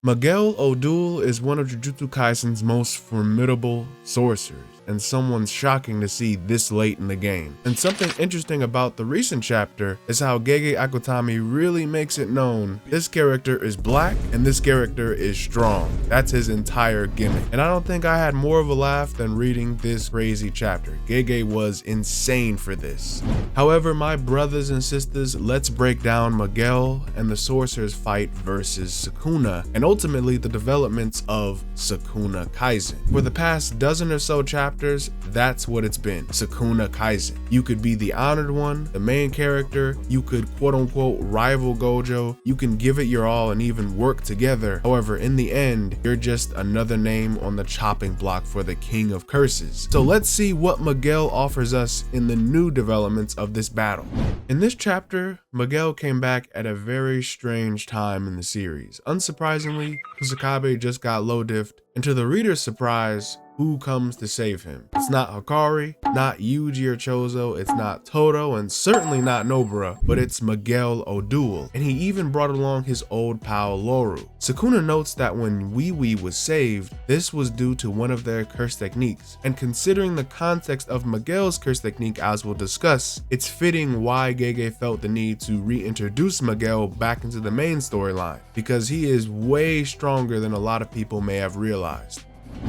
Miguel O'Doul is one of Jujutsu Kaisen's most formidable sorcerers, and someone shocking to see this late in the game. And something interesting about the recent chapter is how Gege Akutami really makes it known this character is black and this character is strong. That's his entire gimmick. And I don't think I had more of a laugh than reading this crazy chapter. Gege was insane for this. However, my brothers and sisters, let's break down Miguel and the sorcerer's fight versus Sukuna, and ultimately the developments of Sukuna KAISEN. For the past dozen or so chapters, that's what it's been, Sukuna KAISEN. You could be the honored one, the main character, you could quote unquote rival Gojo, you can give it your all and even work together. However, in the end, you're just another name on the chopping block for the king of curses. So let's see what Miguel offers us in the new developments of this battle. In this chapter, Miguel came back at a very strange time in the series. Unsurprisingly, Kusakabe just got low diffed, and to the reader's surprise, who comes to save him? It's not Hikari, not Yuji or Chozo, it's not Todo, and certainly not Nobara, but it's Miguel O'Doul, and he even brought along his old pal Loru. Sakuna notes that when Wee Wee was saved, this was due to one of their curse techniques, and considering the context of Miguel's curse technique as we'll discuss, it's fitting why Gege felt the need to reintroduce Miguel back into the main storyline, because he is way stronger than a lot of people may have realized.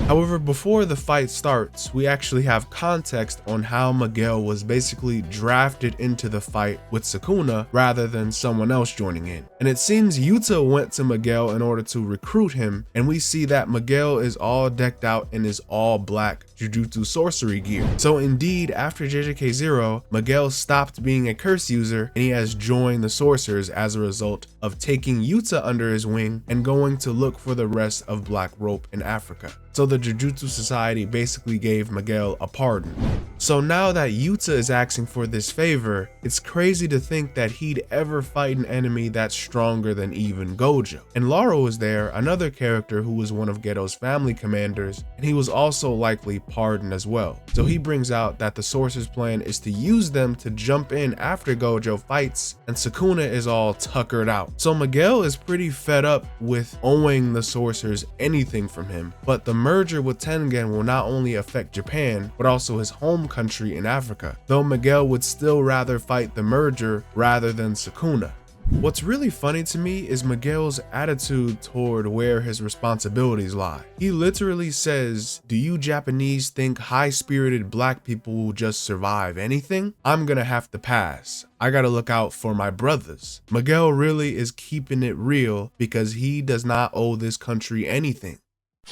However, before the fight starts, we actually have context on how Miguel was basically drafted into the fight with Sakuna rather than someone else joining in. And it seems Yuta went to Miguel in order to recruit him, and we see that Miguel is all decked out in his all black Jujutsu sorcery gear. So indeed, after JJK 0, Miguel stopped being a curse user and he has joined the sorcerers as a result of taking Yuta under his wing and going to look for the rest of Black Rope in Africa. So the Jujutsu Society basically gave Miguel a pardon. So now that Yuta is asking for this favor, it's crazy to think that he'd ever fight an enemy that's stronger than even Gojo. And Laurel is there, another character who was one of Geto's family commanders, and he was also likely pardoned as well. So he brings out that the sorcerer's plan is to use them to jump in after Gojo fights, and Sakuna is all tuckered out. So Miguel is pretty fed up with owing the sorcerers anything from him, but the merger with Tengen will not only affect Japan, but also his home country in Africa, though Miguel would still rather fight the merger rather than Sakuna. What's really funny to me is Miguel's attitude toward where his responsibilities lie. He literally says, "Do you Japanese think high-spirited black people will just survive anything? I'm gonna have to pass. I gotta look out for my brothers." Miguel really is keeping it real because he does not owe this country anything.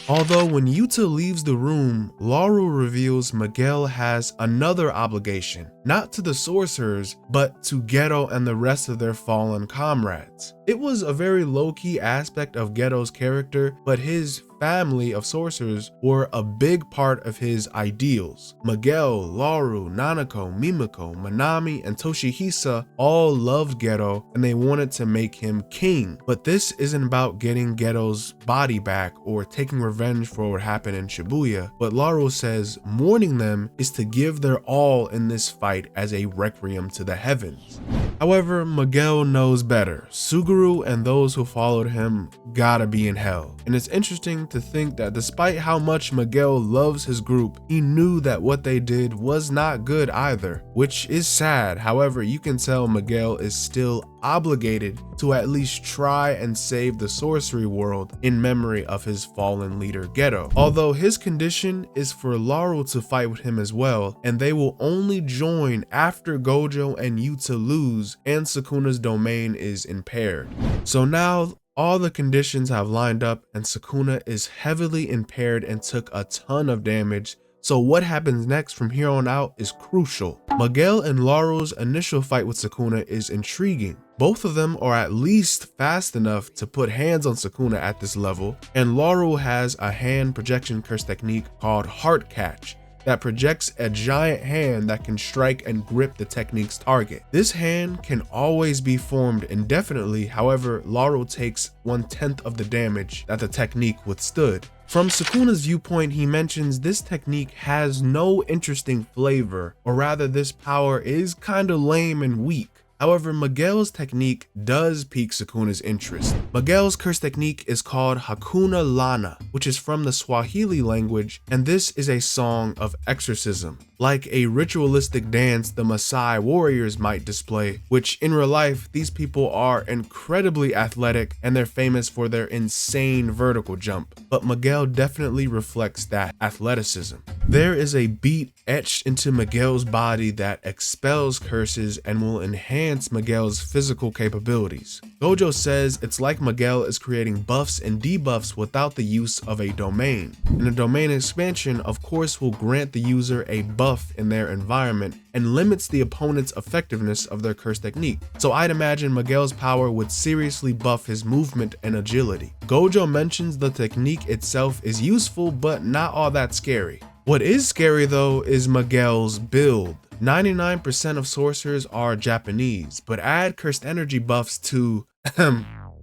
Although when Yuta leaves the room, Laurel reveals Miguel has another obligation, not to the sorcerers, but to Geto and the rest of their fallen comrades. It was a very low-key aspect of Geto's character, but his family of sorcerers were a big part of his ideals. Miguel, Laurel, Nanako, Mimiko, Manami, and Toshihisa all loved Geto and they wanted to make him king. But this isn't about getting Geto's body back or taking revenge for what happened in Shibuya, but Laurel says mourning them is to give their all in this fight as a requiem to the heavens. However, Miguel knows better. Suguru and those who followed him gotta be in hell. And it's interesting to think that despite how much Miguel loves his group, he knew that what they did was not good either, which is sad. However, you can tell Miguel is still obligated to at least try and save the sorcery world in memory of his fallen leader Geto. Although his condition is for Laurel to fight with him as well, and they will only join after Gojo and Yuta lose and Sukuna's domain is impaired. So now all the conditions have lined up and Sakuna is heavily impaired and took a ton of damage. So what happens next from here on out is crucial. Miguel and Laurel's initial fight with Sakuna is intriguing. Both of them are at least fast enough to put hands on Sakuna at this level, and Laurel has a hand projection curse technique called Heart Catch that projects a giant hand that can strike and grip the technique's target. This hand can always be formed indefinitely, however, Laurel takes 1/10 of the damage that the technique withstood. From Sukuna's viewpoint, he mentions this technique has no interesting flavor, or rather this power is kinda lame and weak. However, Miguel's technique does pique Sukuna's interest. Miguel's curse technique is called Hakuna Lana, which is from the Swahili language, and this is a song of exorcism, like a ritualistic dance the Maasai warriors might display, which in real life, these people are incredibly athletic and they're famous for their insane vertical jump, but Miguel definitely reflects that athleticism. There is a beat etched into Miguel's body that expels curses and will enhance Miguel's physical capabilities. Gojo says it's like Miguel is creating buffs and debuffs without the use of a domain. And a domain expansion, of course, will grant the user a buff in their environment and limits the opponent's effectiveness of their curse technique. So I'd imagine Miguel's power would seriously buff his movement and agility. Gojo mentions the technique itself is useful, but not all that scary. What is scary though is Miguel's build. 99% of sorcerers are Japanese, but add cursed energy buffs to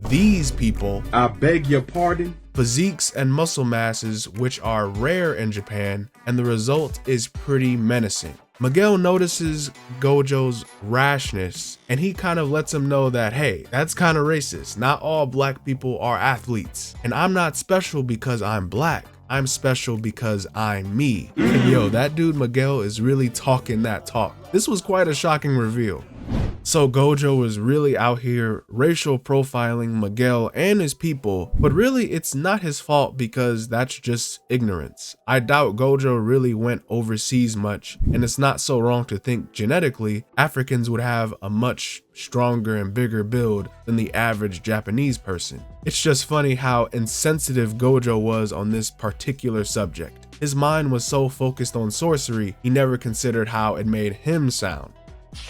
these people, I beg your pardon, physiques and muscle masses which are rare in Japan, and the result is pretty menacing. Miguel notices Gojo's rashness and he kind of lets him know that, hey, that's kind of racist. Not all black people are athletes, and I'm not special because I'm black. I'm special because I'm me. And yo, that dude Miguel is really talking that talk. This was quite a shocking reveal. So Gojo is really out here racial profiling Miguel and his people, but really it's not his fault because that's just ignorance. I doubt Gojo really went overseas much, and it's not so wrong to think genetically Africans would have a much stronger and bigger build than the average Japanese person. It's just funny how insensitive Gojo was on this particular subject. His mind was so focused on sorcery, he never considered how it made him sound.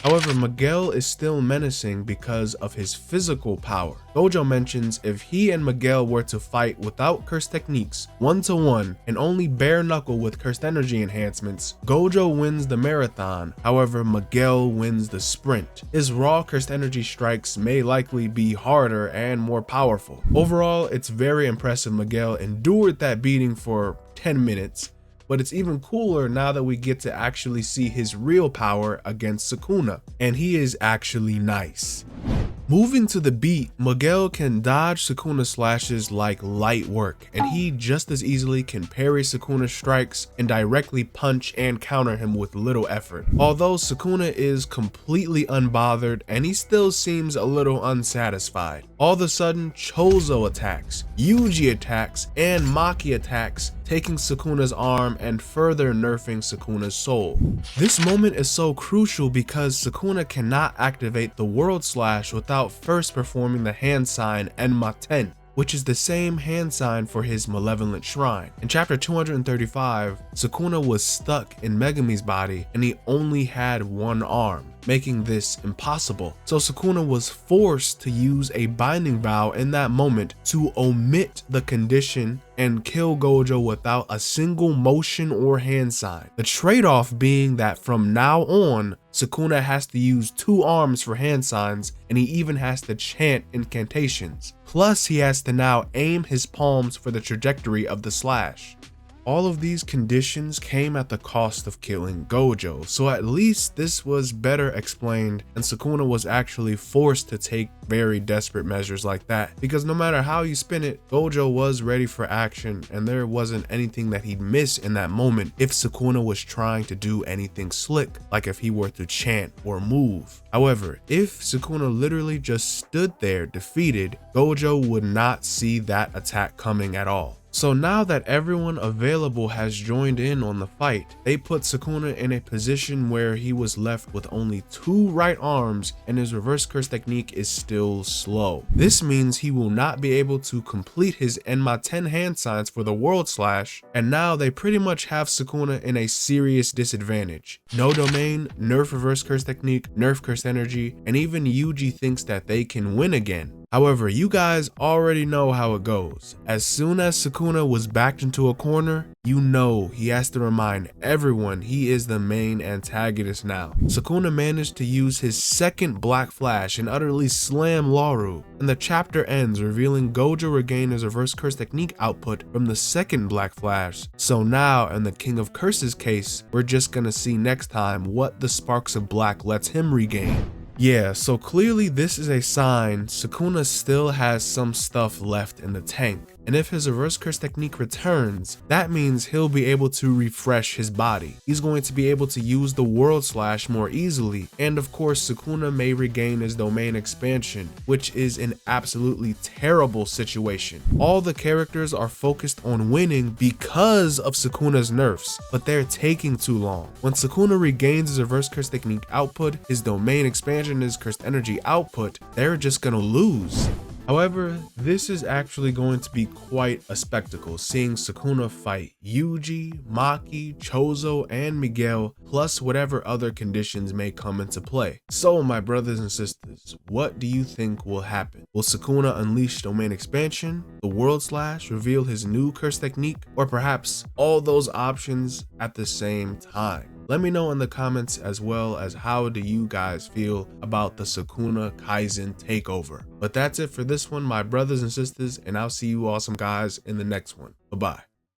However, Miguel is still menacing because of his physical power. Gojo mentions if he and Miguel were to fight without cursed techniques, 1-to-1, and only bare knuckle with cursed energy enhancements, Gojo wins the marathon. However, Miguel wins the sprint. His raw cursed energy strikes may likely be harder and more powerful. Overall, it's very impressive Miguel endured that beating for 10 minutes. But it's even cooler now that we get to actually see his real power against Sukuna, and he is actually nice. Moving to the beat, Miguel can dodge Sukuna's slashes like light work, and he just as easily can parry Sukuna's strikes and directly punch and counter him with little effort. Although Sukuna is completely unbothered and he still seems a little unsatisfied. All of a sudden, Chozo attacks, Yuji attacks, and Maki attacks, taking Sukuna's arm and further nerfing Sukuna's soul. This moment is so crucial because Sukuna cannot activate the World Slash without first performing the hand sign Enmaten, which is the same hand sign for his malevolent shrine. In chapter 235, Sukuna was stuck in Megami's body and he only had one arm, making this impossible. So Sukuna was forced to use a binding vow in that moment to omit the condition and kill Gojo without a single motion or hand sign. The trade-off being that from now on, Sukuna has to use 2 arms for hand signs, and he even has to chant incantations. Plus, he has to now aim his palms for the trajectory of the slash. All of these conditions came at the cost of killing Gojo, so at least this was better explained, and Sukuna was actually forced to take very desperate measures like that, because no matter how you spin it, Gojo was ready for action and there wasn't anything that he'd miss in that moment if Sukuna was trying to do anything slick, like if he were to chant or move. However, if Sukuna literally just stood there defeated, Gojo would not see that attack coming at all. So now that everyone available has joined in on the fight, they put Sukuna in a position where he was left with only 2 right arms and his reverse curse technique is still slow. This means he will not be able to complete his Enmaten hand signs for the World Slash, and now they pretty much have Sukuna in a serious disadvantage. No domain, nerf reverse curse technique, nerf curse energy, and even Yuji thinks that they can win again. However, you guys already know how it goes. As soon as Sukuna was backed into a corner, you know he has to remind everyone he is the main antagonist now. Sukuna managed to use his second Black Flash and utterly slam Lauru, and the chapter ends revealing Gojo regained his reverse curse technique output from the second Black Flash. So now in the King of Curses case, we're just gonna see next time what the Sparks of Black lets him regain. Yeah, so clearly this is a sign Sukuna still has some stuff left in the tank. And if his reverse curse technique returns, that means he'll be able to refresh his body. He's going to be able to use the world slash more easily. And of course, Sukuna may regain his domain expansion, which is an absolutely terrible situation. All the characters are focused on winning because of Sukuna's nerfs, but they're taking too long. When Sukuna regains his reverse curse technique output, his domain expansion, his cursed energy output, they're just gonna lose. However, this is actually going to be quite a spectacle, seeing Sakuna fight Yuji, Maki, Chozo, and Miguel, plus whatever other conditions may come into play. So my brothers and sisters, what do you think will happen? Will Sakuna unleash domain expansion, the world slash, reveal his new curse technique, or perhaps all those options at the same time? Let me know in the comments, as well as how do you guys feel about the Sukuna Kaisen takeover. But that's it for this one, my brothers and sisters, and I'll see you awesome guys in the next one. Bye-bye.